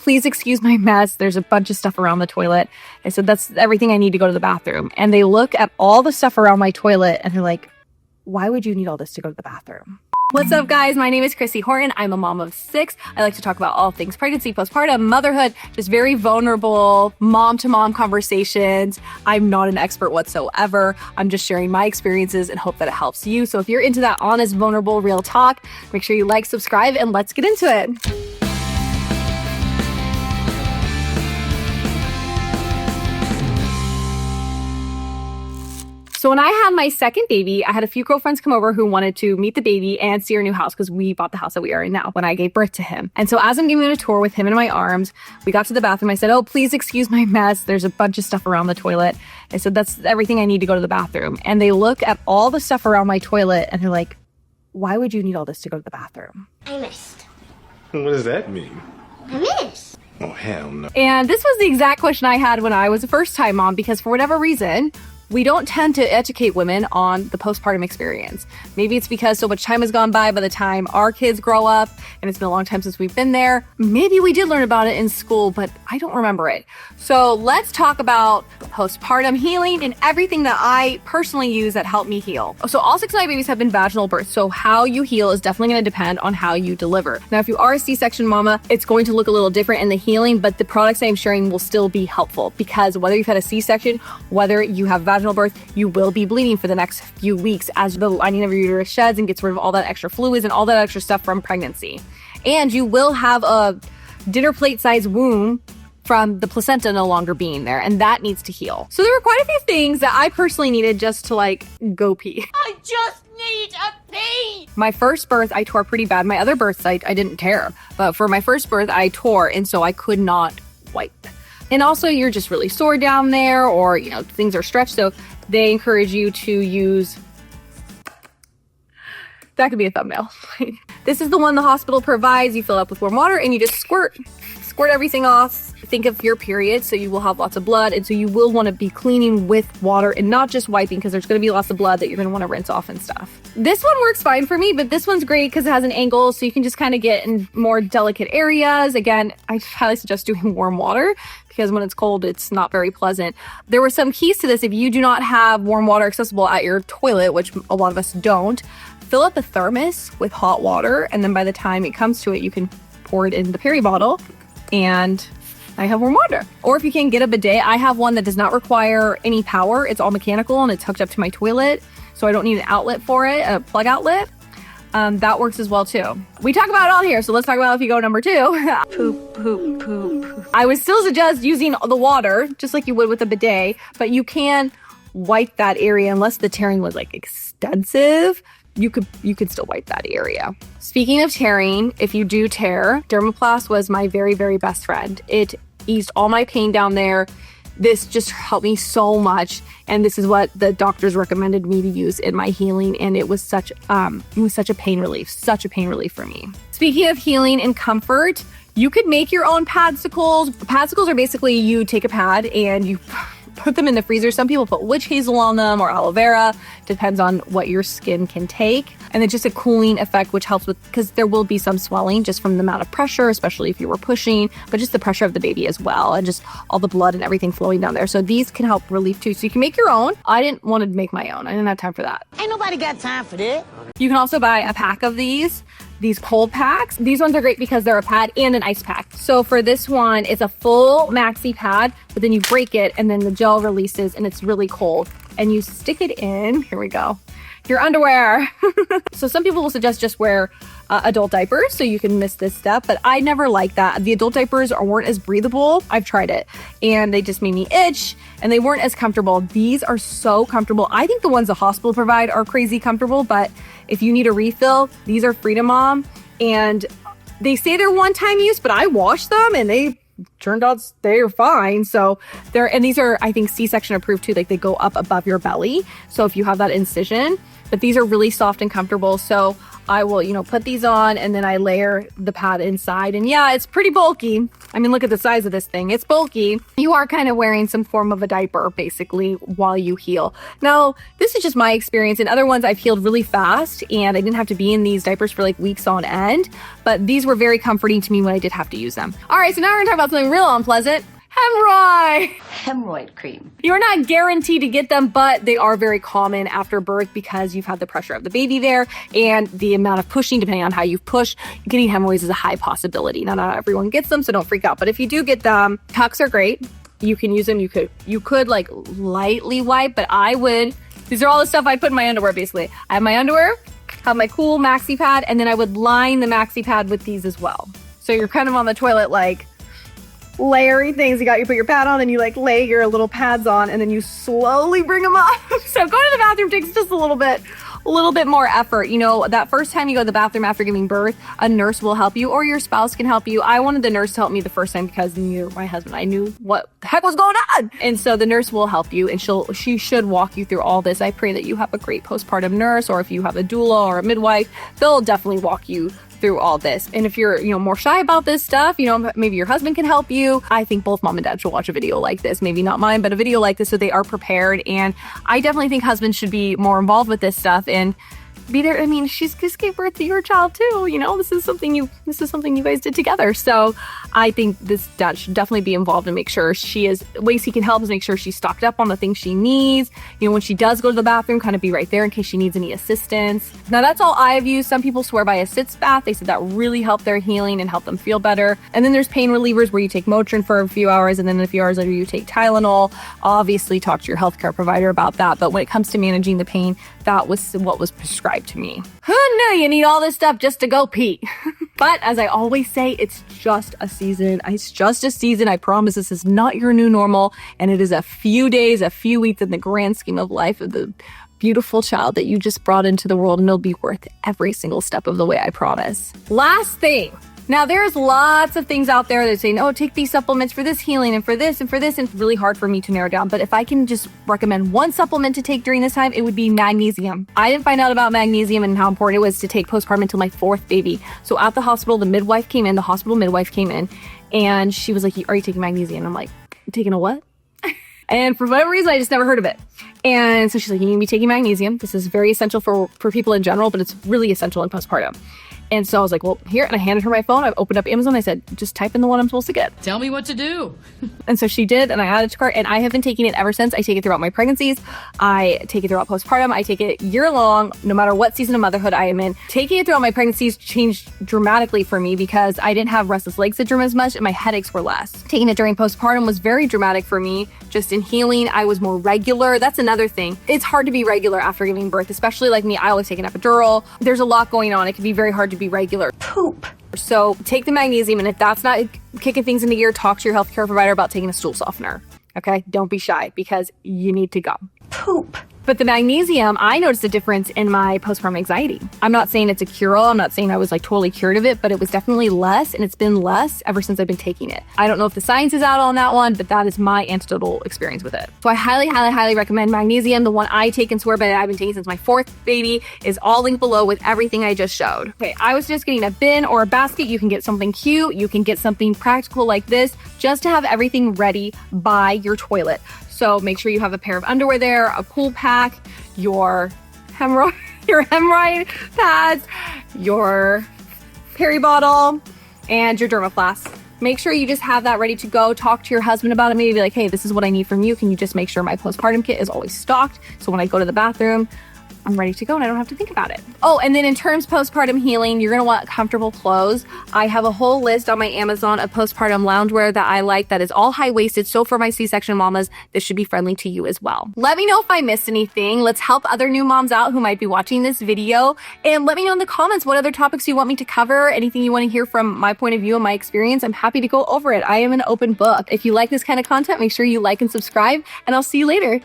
please excuse my mess. There's a bunch of stuff around the toilet. I said, that's everything I need to go to the bathroom. And they look at all the stuff around my toilet and they're like, why would you need all this to go to the bathroom? What's up, guys? My name is Chrissy Horton. I'm a mom of 6. I like to talk about all things pregnancy, postpartum, motherhood, just very vulnerable mom-to-mom conversations. I'm not an expert whatsoever. I'm just sharing my experiences and hope that it helps you. So if you're into that honest, vulnerable, real talk, make sure you like, subscribe, and let's get into it. So when I had my second baby, I had a few girlfriends come over who wanted to meet the baby and see our new house because we bought the house that we are in now when I gave birth to him. And so as I'm giving him a tour with him in my arms, we got to the bathroom. I said, oh, please excuse my mess. There's a bunch of stuff around the toilet. I said, that's everything I need to go to the bathroom. And they look at all the stuff around my toilet and they're like, why would you need all this to go to the bathroom? I missed. What does that mean? I missed. Oh, hell no. And this was the exact question I had when I was a first-time mom because for whatever reason, we don't tend to educate women on the postpartum experience. Maybe it's because so much time has gone by the time our kids grow up and it's been a long time since we've been there. Maybe we did learn about it in school, but I don't remember it. So let's talk about postpartum healing and everything that I personally use that helped me heal. So all 6 of my babies have been vaginal births. So how you heal is definitely going to depend on how you deliver. Now, if you are a C-section mama, it's going to look a little different in the healing, but the products I'm sharing will still be helpful because whether you've had a C-section, whether you have vaginal birth, you will be bleeding for the next few weeks as the lining of your uterus sheds and gets rid of all that extra fluids and all that extra stuff from pregnancy. And you will have a dinner plate size wound from the placenta no longer being there, and that needs to heal. So there were quite a few things that I personally needed just to go pee. I just need a pee! My first birth, I tore pretty bad. My other birth site, I didn't tear. But for my first birth, I tore, and so I could not wipe. And also, you're just really sore down there, or, things are stretched, so they encourage you to use... That could be a thumbnail. This is the one the hospital provides. You fill up with warm water, and you just squirt everything off. Think of your period, so you will have lots of blood, and so you will want to be cleaning with water and not just wiping because there's going to be lots of blood that you're going to want to rinse off and stuff. This one works fine for me, but this one's great because it has an angle, so you can just kind of get in more delicate areas. Again, I highly suggest doing warm water because when it's cold, it's not very pleasant. There were some keys to this. If you do not have warm water accessible at your toilet, which a lot of us don't, fill up a thermos with hot water, and then by the time it comes to it, you can pour it in the Peri bottle, and I have warm water. Or if you can get a bidet, I have one that does not require any power. It's all mechanical and it's hooked up to my toilet, so I don't need an outlet for it, a plug outlet. That works as well too. We talk about it all here, so let's talk about if you go number 2. Poop, poop, poop. I would still suggest using the water, just like you would with a bidet, but you can wipe that area unless the tearing was extensive. You could still wipe that area. Speaking of tearing, if you do tear, Dermoplast was my very, very best friend. It eased all my pain down there. This just helped me so much. And this is what the doctors recommended me to use in my healing. And it was such a pain relief for me. Speaking of healing and comfort, you could make your own padsicles. Padsicles are basically you take a pad and you put them in the freezer. Some people put witch hazel on them or aloe vera. Depends on what your skin can take. And then just a cooling effect, which helps with, because there will be some swelling just from the amount of pressure, especially if you were pushing, but just the pressure of the baby as well. And just all the blood and everything flowing down there. So these can help relief too. So you can make your own. I didn't want to make my own. I didn't have time for that. Ain't nobody got time for that. You can also buy a pack of these cold packs. These ones are great because they're a pad and an ice pack. So for this one, it's a full maxi pad, but then you break it and then the gel releases and it's really cold. And you stick it in, here we go, your underwear. So some people will suggest just wear adult diapers so you can miss this step, but I never liked that. The adult diapers weren't as breathable. I've tried it and they just made me itch and they weren't as comfortable. These are so comfortable. I think the ones the hospital provide are crazy comfortable, but if you need a refill, these are Freedom Mom, and they say they're one-time use, but I washed them and they turned out they're fine. So and these are, I think, C-section approved too. They go up above your belly. So if you have that incision, but these are really soft and comfortable. So I will, put these on and then I layer the pad inside. And yeah, it's pretty bulky. I mean, look at the size of this thing. It's bulky. You are kind of wearing some form of a diaper basically while you heal. Now, this is just my experience. In other ones, I've healed really fast and I didn't have to be in these diapers for like weeks on end, but these were very comforting to me when I did have to use them. All right, so now we're gonna talk about something real unpleasant. Hemorrhoid cream. You're not guaranteed to get them, but they are very common after birth because you've had the pressure of the baby there and the amount of pushing, depending on how you push, getting hemorrhoids is a high possibility. Now, not everyone gets them, so don't freak out. But if you do get them, tucks are great. You can use them. You could like lightly wipe, but I would. These are all the stuff I put in my underwear, basically. I have my underwear, have my cool maxi pad, and then I would line the maxi pad with these as well. So you're kind of on the toilet like layering things. You put your pad on and you like lay your little pads on and then you slowly bring them up. So going to the bathroom takes just a little bit more effort. That first time you go to the bathroom after giving birth, a nurse will help you or your spouse can help you. I wanted the nurse to help me the first time because my husband, I knew what the heck was going on. And so the nurse will help you and she should walk you through all this. I pray that you have a great postpartum nurse, or if you have a doula or a midwife, they'll definitely walk you through all this. And if you're, more shy about this stuff, maybe your husband can help you. I think both mom and dad should watch a video like this. Maybe not mine, but a video like this so they are prepared. And I definitely think husbands should be more involved with this stuff and be there. I mean, she's just gave birth to your child too. This is something you guys did together. So I think dad should definitely be involved and make sure ways he can help is make sure she's stocked up on the things she needs. When she does go to the bathroom, kind of be right there in case she needs any assistance. Now that's all I've used. Some people swear by a sitz bath. They said that really helped their healing and helped them feel better. And then there's pain relievers where you take Motrin for a few hours and then a few hours later you take Tylenol. Obviously talk to your healthcare provider about that. But when it comes to managing the pain, that was what was prescribed to me. Who knew you need all this stuff just to go pee? But as I always say, it's just a season. It's just a season. I promise this is not your new normal. And it is a few days, a few weeks in the grand scheme of life of the beautiful child that you just brought into the world. And it'll be worth every single step of the way, I promise. Last thing. Now, there's lots of things out there that say, no, take these supplements for this healing and for this and for this. And it's really hard for me to narrow down. But if I can just recommend one supplement to take during this time, it would be magnesium. I didn't find out about magnesium and how important it was to take postpartum until my 4th baby. So at the hospital, the hospital midwife came in and she was like, are you taking magnesium? And I'm like, taking a what? And for whatever reason, I just never heard of it. And so she's like, you need to be taking magnesium. This is very essential for people in general, but it's really essential in postpartum. And so I was like, well, here, and I handed her my phone. I opened up Amazon. I said, just type in the one I'm supposed to get. Tell me what to do. And so she did, and I added it to cart, and I have been taking it ever since. I take it throughout my pregnancies. I take it throughout postpartum. I take it year long, no matter what season of motherhood I am in. Taking it throughout my pregnancies changed dramatically for me because I didn't have restless leg syndrome as much, and my headaches were less. Taking it during postpartum was very dramatic for me. Just in healing, I was more regular. That's another thing. It's hard to be regular after giving birth, especially like me. I always take an epidural. There's a lot going on. It can be very hard to be regular. Poop. So take the magnesium, and if that's not kicking things into gear, talk to your healthcare provider about taking a stool softener. Okay? Don't be shy because you need to go. Poop. But the magnesium, I noticed a difference in my postpartum anxiety. I'm not saying it's a cure-all. I'm not saying I was like totally cured of it, but it was definitely less, and it's been less ever since I've been taking it. I don't know if the science is out on that one, but that is my anecdotal experience with it. So I highly, highly, highly recommend magnesium. The one I take and swear by that I've been taking since my 4th baby is all linked below with everything I just showed. Okay, I was just getting a bin or a basket. You can get something cute. You can get something practical like this just to have everything ready by your toilet. So make sure you have a pair of underwear there, a pool pack, your hemorrhoid pads, your Peri bottle, and your Dermoplast. Make sure you just have that ready to go. Talk to your husband about it. Maybe be like, hey, this is what I need from you. Can you just make sure my postpartum kit is always stocked? So when I go to the bathroom, I'm ready to go and I don't have to think about it. Oh, and then in terms of postpartum healing, you're gonna want comfortable clothes. I have a whole list on my Amazon of postpartum loungewear that I like that is all high-waisted. So for my C-section mamas, this should be friendly to you as well. Let me know if I missed anything. Let's help other new moms out who might be watching this video. And let me know in the comments what other topics you want me to cover, anything you want to hear from my point of view and my experience. I'm happy to go over it. I am an open book. If you like this kind of content, make sure you like and subscribe, and I'll see you later.